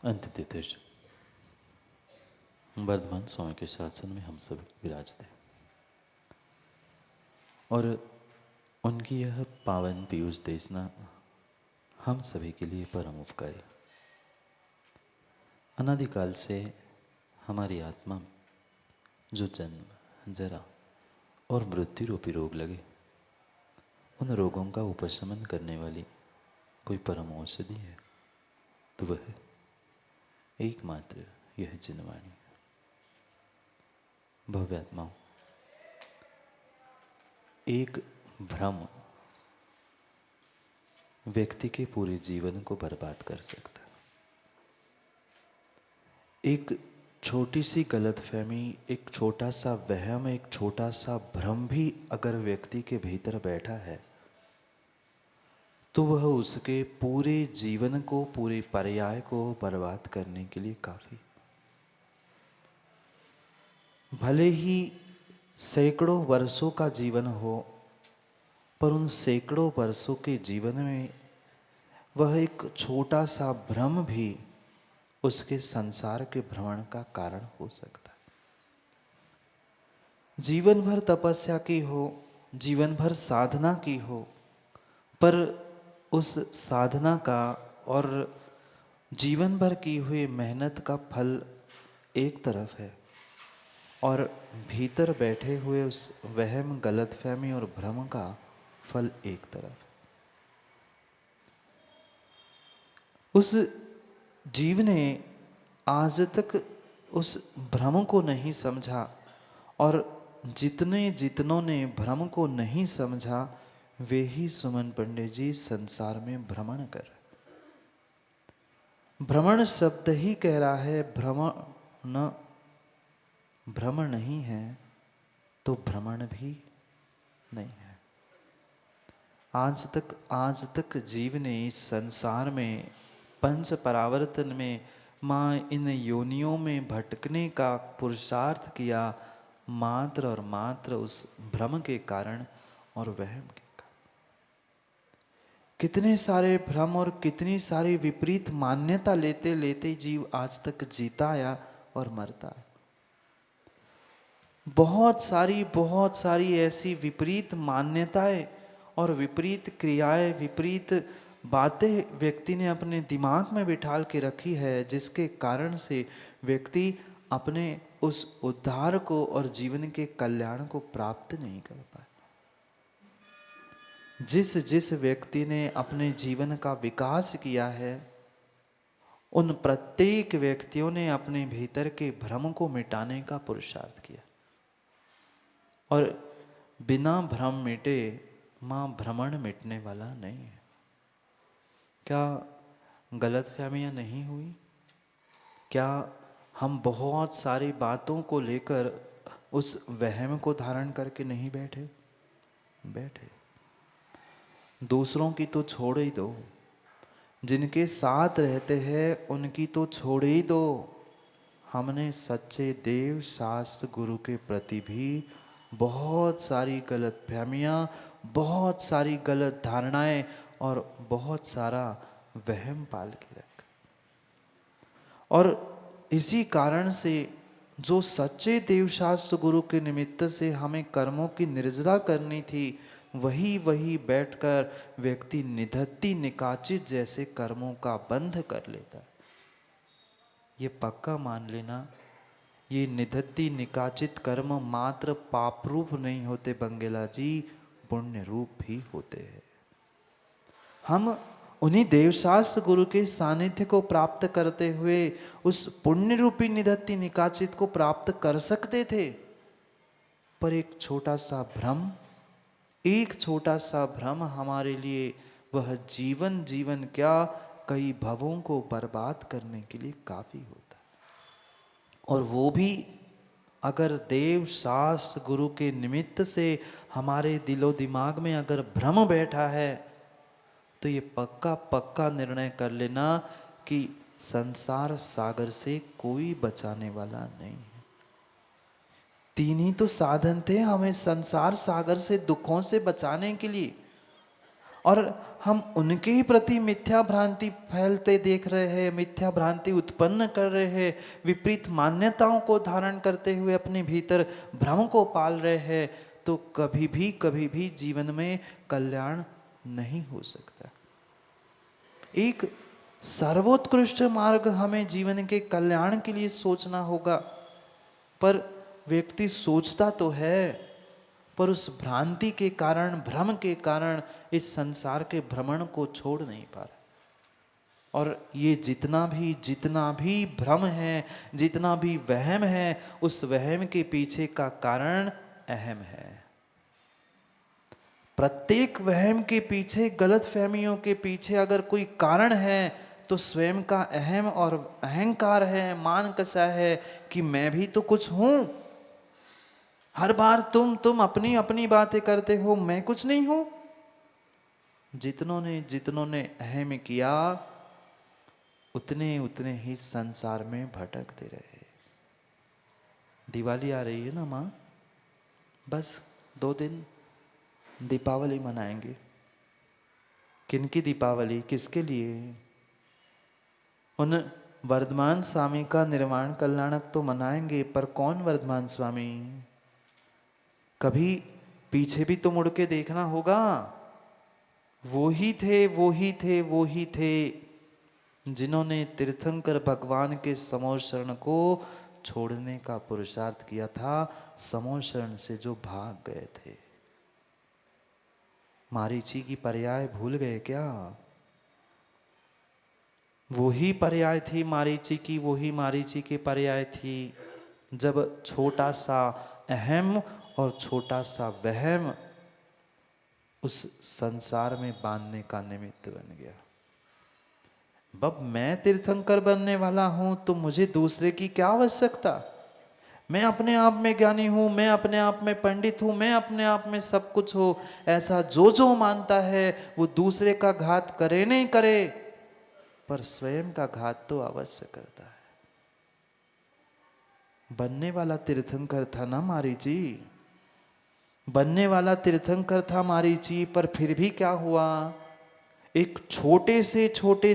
अंतिम तीर्थ वर्धमान स्वामी के शासन में हम सब विराजते हैं और उनकी यह पावन पीयूष देशना हम सभी के लिए परम उपकारी। अनादिकाल से हमारी आत्मा जो जन्म, जरा और मृत्यु रूपी रोग लगे, उन रोगों का उपशमन करने वाली कोई परम औषधि है तो वह एकमात्र यह जिनवाणी। भव्यात्माओं, एक भ्रम व्यक्ति के पूरे जीवन को बर्बाद कर सकता है। एक छोटी सी गलतफहमी, एक छोटा सा वहम, एक छोटा सा भ्रम भी अगर व्यक्ति के भीतर बैठा है तो वह उसके पूरे जीवन को, पूरे पर्याय को बर्बाद करने के लिए काफी। भले ही सैकड़ों वर्षों का जीवन हो, पर उन सैकड़ों वर्षों के जीवन में वह एक छोटा सा भ्रम भी उसके संसार के भ्रमण का कारण हो सकता है। जीवन भर तपस्या की हो, जीवन भर साधना की हो, पर उस साधना का और जीवन भर की हुई मेहनत का फल एक तरफ है और भीतर बैठे हुए उस वहम, गलतफहमी और भ्रम का फल एक तरफ है। उस जीव ने आज तक उस भ्रम को नहीं समझा और जितनों ने भ्रम को नहीं समझा वे ही सुमन पंडित जी संसार में भ्रमण कर। भ्रमण शब्द ही कह रहा है भ्रम नहीं है तो भ्रमण भी नहीं है। आज तक जीव ने इस संसार में पंच परावर्तन में माँ इन योनियों में भटकने का पुरुषार्थ किया मात्र और मात्र उस भ्रम के कारण और वहम के कारण। कितने सारे भ्रम और कितनी सारी विपरीत मान्यता लेते लेते जीव आज तक जीता आया और मरता है। बहुत सारी ऐसी विपरीत मान्यताएं और विपरीत क्रियाएं, विपरीत बातें व्यक्ति ने अपने दिमाग में बिठाल के रखी है, जिसके कारण से व्यक्ति अपने उस उद्धार को और जीवन के कल्याण को प्राप्त नहीं कर पाए। जिस व्यक्ति ने अपने जीवन का विकास किया है, उन प्रत्येक व्यक्तियों ने अपने भीतर के भ्रम को मिटाने का पुरुषार्थ किया और बिना भ्रम मिटे मां भ्रमण मिटने वाला नहीं है। क्या गलतफहमियां नहीं हुई? क्या हम बहुत सारी बातों को लेकर उस वहम को धारण करके नहीं बैठे? दूसरों की तो छोड़ ही दो, जिनके साथ रहते हैं उनकी तो छोड़ ही दो। हमने सच्चे देव शास्त्र गुरु के प्रति भी बहुत सारी गलतफहमियां, बहुत सारी गलत धारणाएं और बहुत सारा वहम पाल के रखा। और इसी कारण से जो सच्चे देवशास्त्र गुरु के निमित्त से हमें कर्मों की निर्जरा करनी थी, वही बैठकर व्यक्ति निधत्ती निकाचित जैसे कर्मों का बंध कर लेता है। ये पक्का मान लेना, ये निधत्ती निकाचित कर्म मात्र पाप रूप नहीं होते बंगेला जी, पुण्य रूप भी होते हैं। हम उन्हीं देवशास्त्र गुरु के सानिध्य को प्राप्त करते हुए उस पुण्य रूपी निधत्ती निकाचित को प्राप्त कर सकते थे, पर एक छोटा सा भ्रम हमारे लिए वह जीवन क्या कई भवों को बर्बाद करने के लिए काफी होता है। और वो भी अगर देव शास्त्र गुरु के निमित्त से हमारे दिलो दिमाग में अगर भ्रम बैठा है तो ये पक्का निर्णय कर लेना कि संसार सागर से कोई बचाने वाला नहीं है। तीन ही तो साधन थे हमें संसार सागर से दुखों से बचाने के लिए, और हम उनके ही प्रति मिथ्या भ्रांति फैलते देख रहे हैं, मिथ्या भ्रांति उत्पन्न कर रहे हैं, विपरीत मान्यताओं को धारण करते हुए अपने भीतर भ्रम को पाल रहे हैं, तो कभी भी जीवन में कल्याण नहीं हो सकता। एक सर्वोत्कृष्ट मार्ग हमें जीवन के कल्याण के लिए सोचना होगा, पर व्यक्ति सोचता तो है, पर उस भ्रांति के कारण, भ्रम के कारण इस संसार के भ्रमण को छोड़ नहीं पा रहा। और ये जितना भी भ्रम है, जितना भी वहम है, उस वहम के पीछे का कारण अहम है। प्रत्येक वहम के पीछे, गलत फहमियों के पीछे अगर कोई कारण है तो स्वयं का अहम और अहंकार है, मान कसा है कि मैं भी तो कुछ हूं। हर बार तुम अपनी अपनी बातें करते हो, मैं कुछ नहीं हूं। जितनों ने अहम किया, उतने ही संसार में भटकते रहे। दिवाली आ रही है ना माँ, बस 2 दिन दीपावली मनाएंगे। किनकी दीपावली, किसके लिए? उन वर्धमान स्वामी का निर्वाण कल्याणक तो मनाएंगे, पर कौन वर्धमान स्वामी? कभी पीछे भी तो मुड़ के देखना होगा। वो ही थे जिन्होंने तीर्थंकर भगवान के समोर शरण को छोड़ने का पुरुषार्थ किया था, समोर शरण से जो भाग गए थे। मारीची की पर्याय भूल गए क्या? वही पर्याय थी मारीची की, वही मारीची की पर्याय थी जब छोटा सा अहम और छोटा सा वहम उस संसार में बांधने का निमित्त बन गया। बब मैं तीर्थंकर बनने वाला हूं तो मुझे दूसरे की क्या आवश्यकता? मैं अपने आप में ज्ञानी हूं, मैं अपने आप में पंडित हूं, मैं अपने आप में सब कुछ हो, ऐसा जो मानता है वो दूसरे का घात करे नहीं करे, पर स्वयं का घात तो अवश्य करता है। बनने वाला तीर्थंकर था ना मारीची, बनने वाला तीर्थंकर था मारीची, पर फिर भी क्या हुआ? एक छोटे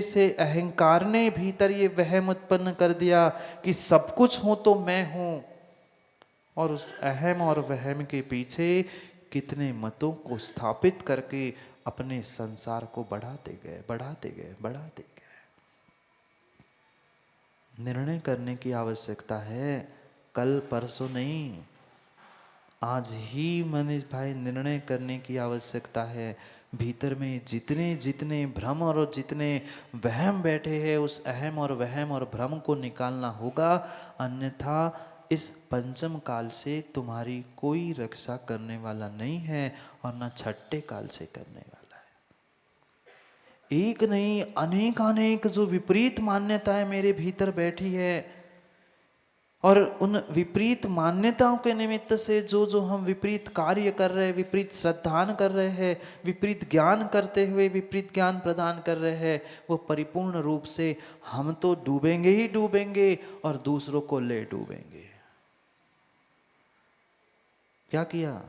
से अहंकार ने भीतर ये वहम उत्पन्न कर दिया कि सब कुछ हूं तो मैं हूं, और उस अहम और वहम के पीछे कितने मतों को स्थापित करके अपने संसार को बढ़ाते गए। निर्णय करने की आवश्यकता है, कल परसों नहीं, आज ही मनीष भाई निर्णय करने की आवश्यकता है। भीतर में जितने भ्रम और जितने वहम बैठे हैं, उस अहम और वहम और भ्रम को निकालना होगा, अन्यथा इस पंचम काल से तुम्हारी कोई रक्षा करने वाला नहीं है और न छठे काल से करने वाला है। एक नहीं अनेक जो विपरीत मान्यताएं मेरे भीतर बैठी है, और उन विपरीत मान्यताओं के निमित्त से जो हम विपरीत कार्य कर रहे हैं, विपरीत श्रद्धान कर रहे हैं, विपरीत ज्ञान करते हुए विपरीत ज्ञान प्रदान कर रहे हैं, वो परिपूर्ण रूप से हम तो डूबेंगे ही डूबेंगे और दूसरों को ले डूबेंगे। क्या किया?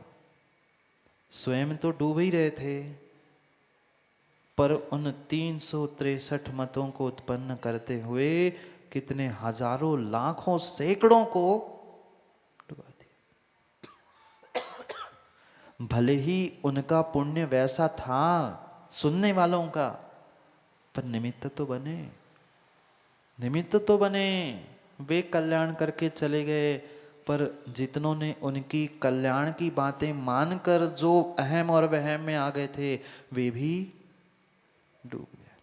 स्वयं तो डूब ही रहे थे, पर उन 363 मतों को उत्पन्न करते हुए कितने हजारों लाखों सैकड़ों को डुबा दिया। भले ही उनका पुण्य वैसा था सुनने वालों का, पर निमित्त तो बने। वे कल्याण करके चले गए, पर जितनों ने उनकी कल्याण की बातें मानकर जो अहम और वहम में आ गए थे, वे भी डूब गए।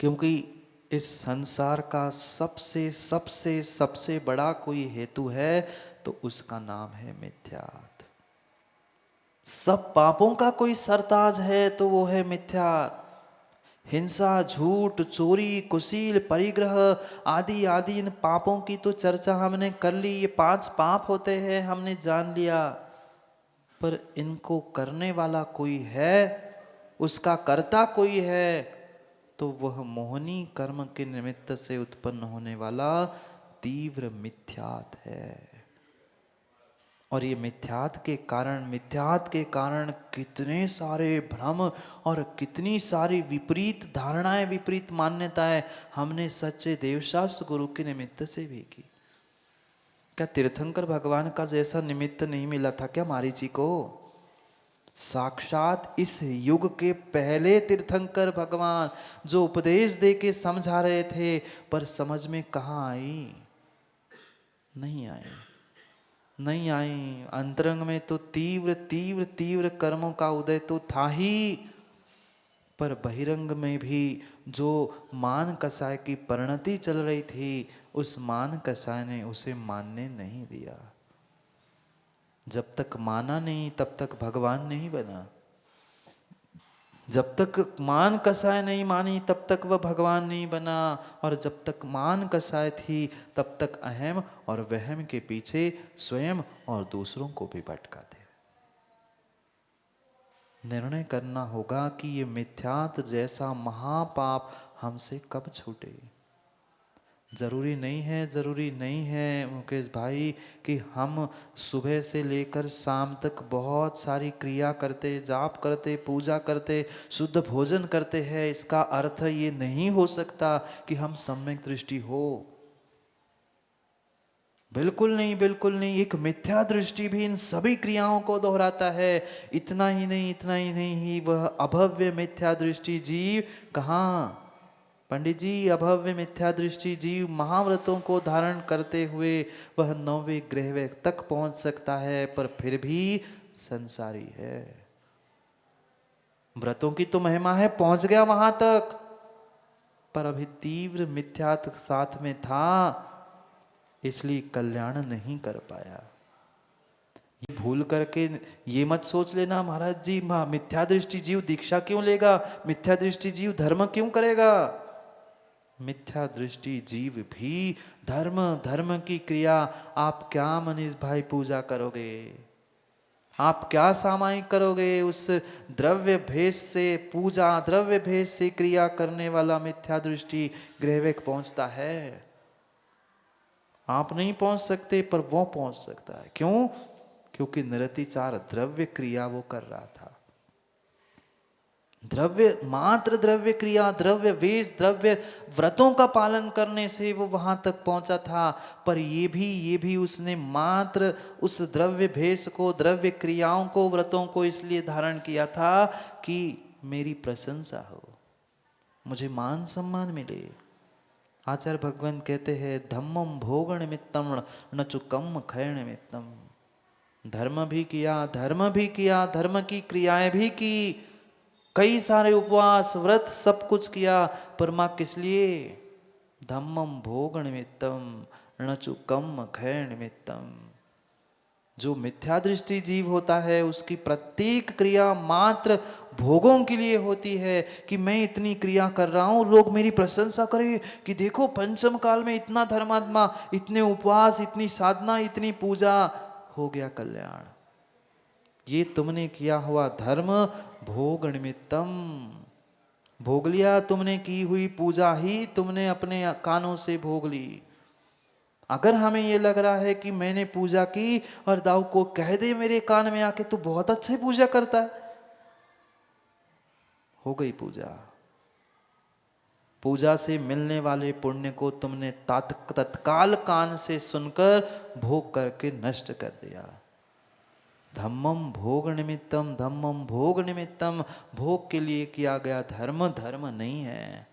क्योंकि इस संसार का सबसे बड़ा कोई हेतु है तो उसका नाम है मिथ्यात्व। सब पापों का कोई सरताज है तो वो है मिथ्यात्व। हिंसा, झूठ, चोरी, कुशील, परिग्रह आदि इन पापों की तो चर्चा हमने कर ली। ये 5 पाप होते हैं, हमने जान लिया, पर इनको करने वाला कोई है, उसका कर्ता कोई है, तो वह मोहनी कर्म के निमित्त से उत्पन्न होने वाला तीव्र मिथ्यात है। और ये मिथ्यात के कारण कितने सारे भ्रम और कितनी सारी विपरीत धारणाएं, विपरीत मान्यताएं हमने सच्चे देवशास्त्र गुरु के निमित्त से भी की। क्या तीर्थंकर भगवान का जैसा निमित्त नहीं मिला था क्या मारीची को? साक्षात इस युग के पहले तीर्थंकर भगवान जो उपदेश दे के समझा रहे थे, पर समझ में कहाँ आई? नहीं आई। अंतरंग में तो तीव्र तीव्र तीव्र कर्मों का उदय तो था ही, पर बहिरंग में भी जो मान कसाय की परिणति चल रही थी, उस मान कसाय ने उसे मानने नहीं दिया। जब तक माना नहीं तब तक भगवान नहीं बना। जब तक मान कसाय नहीं मानी तब तक वह भगवान नहीं बना। और जब तक मान कसाय थी तब तक अहम और वहम के पीछे स्वयं और दूसरों को भी भटकाते। निर्णय करना होगा कि ये मिथ्यात जैसा महापाप हमसे कब छूटे। जरूरी नहीं है मुकेश भाई कि हम सुबह से लेकर शाम तक बहुत सारी क्रिया करते, जाप करते, पूजा करते, शुद्ध भोजन करते हैं। इसका अर्थ ये नहीं हो सकता कि हम सम्यक दृष्टि हो। बिल्कुल नहीं। एक मिथ्या दृष्टि भी इन सभी क्रियाओं को दोहराता है। इतना ही नहीं, वह अभव्य मिथ्या दृष्टि जीव कहाँ? पंडित जी, अभव्य मिथ्या दृष्टि जीव महाव्रतों को धारण करते हुए वह 9वें ग्रह तक पहुंच सकता है, पर फिर भी संसारी है। व्रतों की तो महिमा है, पहुंच गया वहां तक, पर अभी तीव्र मिथ्यात्व साथ में था, इसलिए कल्याण नहीं कर पाया। ये भूल करके ये मत सोच लेना महाराज जी मिथ्या दृष्टि जीव दीक्षा क्यों लेगा, मिथ्या दृष्टि जीव धर्म क्यों करेगा। मिथ्या दृष्टि जीव भी धर्म की क्रिया। आप क्या मनीष भाई पूजा करोगे, आप क्या सामायिक करोगे? उस द्रव्य भेष से पूजा, द्रव्य भेष से क्रिया करने वाला मिथ्या दृष्टि ग्रहवेक पहुंचता है। आप नहीं पहुंच सकते, पर वो पहुंच सकता है। क्यों? क्योंकि निरतिचार द्रव्य क्रिया वो कर रहा था। मात्र द्रव्य क्रिया, द्रव्य वेश, द्रव्य व्रतों का पालन करने से वो वहां तक पहुंचा था। पर ये भी उसने मात्र उस द्रव्य भेष को, द्रव्य क्रियाओं को, व्रतों को इसलिए धारण किया था कि मेरी प्रशंसा हो, मुझे मान सम्मान मिले। आचार्य भगवान कहते हैं धम्मम भोग निमित्तम न चुकम क्षय निमित्तम। धर्म भी किया, धर्म की क्रियाएं भी की, कई सारे उपवास, व्रत, सब कुछ किया, पर मां किस लिए? धम्मम भोग निमित्तम णचु कम क्षय निमित्तम। जो मिथ्या दृष्टि जीव होता है उसकी प्रत्येक क्रिया मात्र भोगों के लिए होती है, कि मैं इतनी क्रिया कर रहा हूं, लोग मेरी प्रशंसा करें कि देखो पंचम काल में इतना धर्मात्मा, इतने उपवास, इतनी साधना, इतनी पूजा, हो गया कल्याण। ये तुमने किया हुआ धर्म भोग निमित्तम, भोग लिया तुमने, की हुई पूजा ही तुमने अपने कानों से भोग ली। अगर हमें ये लग रहा है कि मैंने पूजा की और दाऊ को कह दे मेरे कान में आके, तो बहुत अच्छे पूजा करता है, हो गई पूजा। पूजा से मिलने वाले पुण्य को तुमने तत्काल कान से सुनकर भोग करके नष्ट कर दिया। धम्मम भोग निमित्तम, धम्मम भोग निमित्तम, भोग के लिए किया गया धर्म धर्म नहीं है।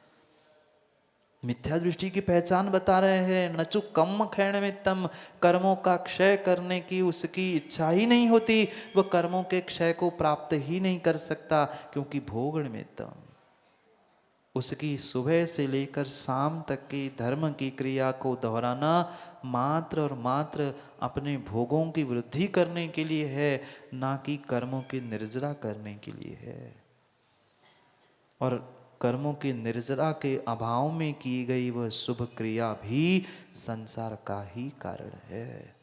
मिथ्या दृष्टि की पहचान बता रहे हैं। नचु कम क्षय निमित्तम, कर्मों का क्षय करने की उसकी इच्छा ही नहीं होती, वह कर्मों के क्षय को प्राप्त ही नहीं कर सकता, क्योंकि भोग निमित्तम। उसकी सुबह से लेकर शाम तक की धर्म की क्रिया को दोहराना मात्र और मात्र अपने भोगों की वृद्धि करने के लिए है, ना कि कर्मों की निर्जरा करने के लिए है। और कर्मों की निर्जरा के अभाव में की गई वह शुभ क्रिया भी संसार का ही कारण है,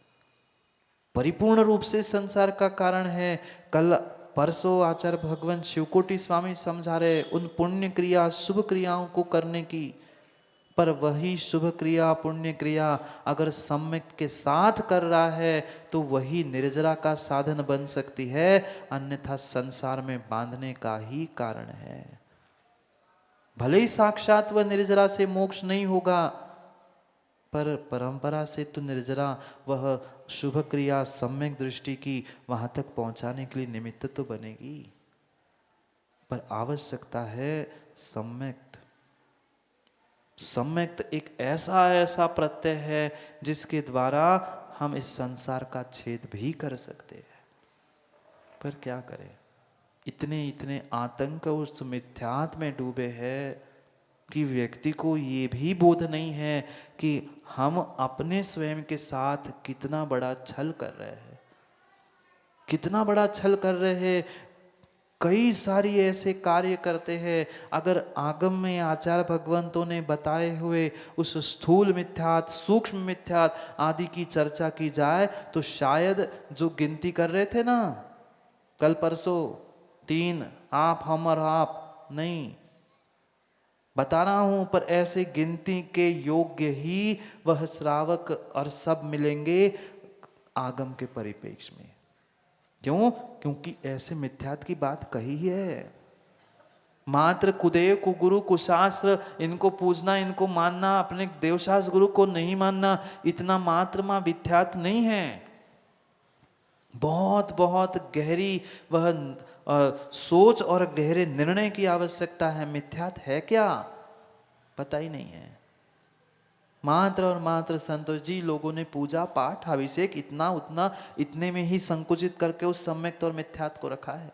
परिपूर्ण रूप से संसार का कारण है। कल परसों आचार्य भगवान शिवकोटि स्वामी समझा रहे, उन पुण्य क्रिया, शुभ क्रियाओं को करने की पर वही शुभ क्रिया पुण्य क्रिया अगर सम्यक के साथ कर रहा है तो वही निर्जरा का साधन बन सकती है, अन्यथा संसार में बांधने का ही कारण है। भले ही साक्षात वह निर्जरा से मोक्ष नहीं होगा, पर परंपरा से तो निर्जरा वह शुभ क्रिया सम्यक दृष्टि की वहां तक पहुंचाने के लिए निमित्त तो बनेगी। पर आवश्यकता है सम्यक्त। सम्यक्त एक ऐसा प्रत्यय है जिसके द्वारा हम इस संसार का छेद भी कर सकते हैं। पर क्या करें, इतने आतंक उस मिथ्यात्व में डूबे हैं कि व्यक्ति को ये भी बोध नहीं है कि हम अपने स्वयं के साथ कितना बड़ा छल कर रहे हैं, कितना बड़ा छल कर रहे हैं। कई सारी ऐसे कार्य करते हैं, अगर आगम में आचार्य भगवंतों ने बताए हुए उस स्थूल मिथ्यात सूक्ष्म मिथ्यात आदि की चर्चा की जाए तो शायद जो गिनती कर रहे थे ना कल परसों 3 आप हम और आप, नहीं बता रहा हूं, पर ऐसे गिनती के योग्य ही वह श्रावक और सब मिलेंगे आगम के परिप्रेक्ष्य में। क्यों? क्योंकि ऐसे मिथ्यात की बात कही है। मात्र कुदेव कुगुरु कुशास्त्र इनको पूजना इनको मानना, अपने देवशास्त्र गुरु को नहीं मानना, इतना मात्र मां मिथ्यात नहीं है। बहुत बहुत गहरी वह सोच और गहरे निर्णय की आवश्यकता है। मिथ्यात है क्या पता ही नहीं है। मात्र और मात्र संतोष जी लोगों ने पूजा पाठ अभिषेक इतना उतना इतने में ही संकुचित करके उस सम्यक्त और मिथ्यात को रखा है।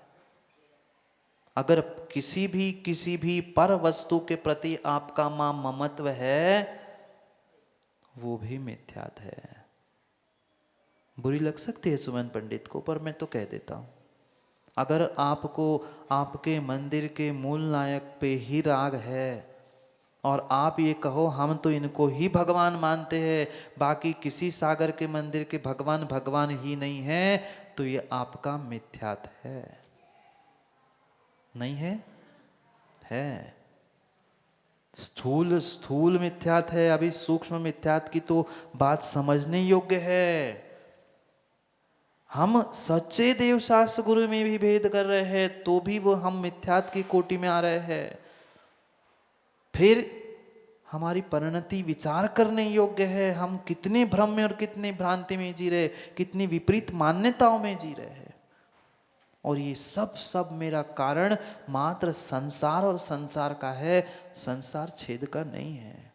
अगर किसी भी पर वस्तु के प्रति आपका मां ममत्व है वो भी मिथ्यात है। बुरी लग सकती है सुमन पंडित को, पर मैं तो कह देता हूं, अगर आपको आपके मंदिर के मूल नायक पे ही राग है और आप ये कहो हम तो इनको ही भगवान मानते हैं, बाकी किसी सागर के मंदिर के भगवान भगवान ही नहीं है, तो ये आपका मिथ्यात है। नहीं है? है। स्थूल मिथ्यात है। अभी सूक्ष्म मिथ्यात की तो बात समझने योग्य है। हम सच्चे देवशास्त्र गुरु में भी भेद कर रहे हैं तो भी वो हम मिथ्यात की कोटि में आ रहे हैं। फिर हमारी परिणति विचार करने योग्य है। हम कितने भ्रम में और कितने भ्रांति में जी रहे, कितनी विपरीत मान्यताओं में जी रहे हैं। और ये सब मेरा कारण मात्र संसार और संसार का है, संसार छेद का नहीं है।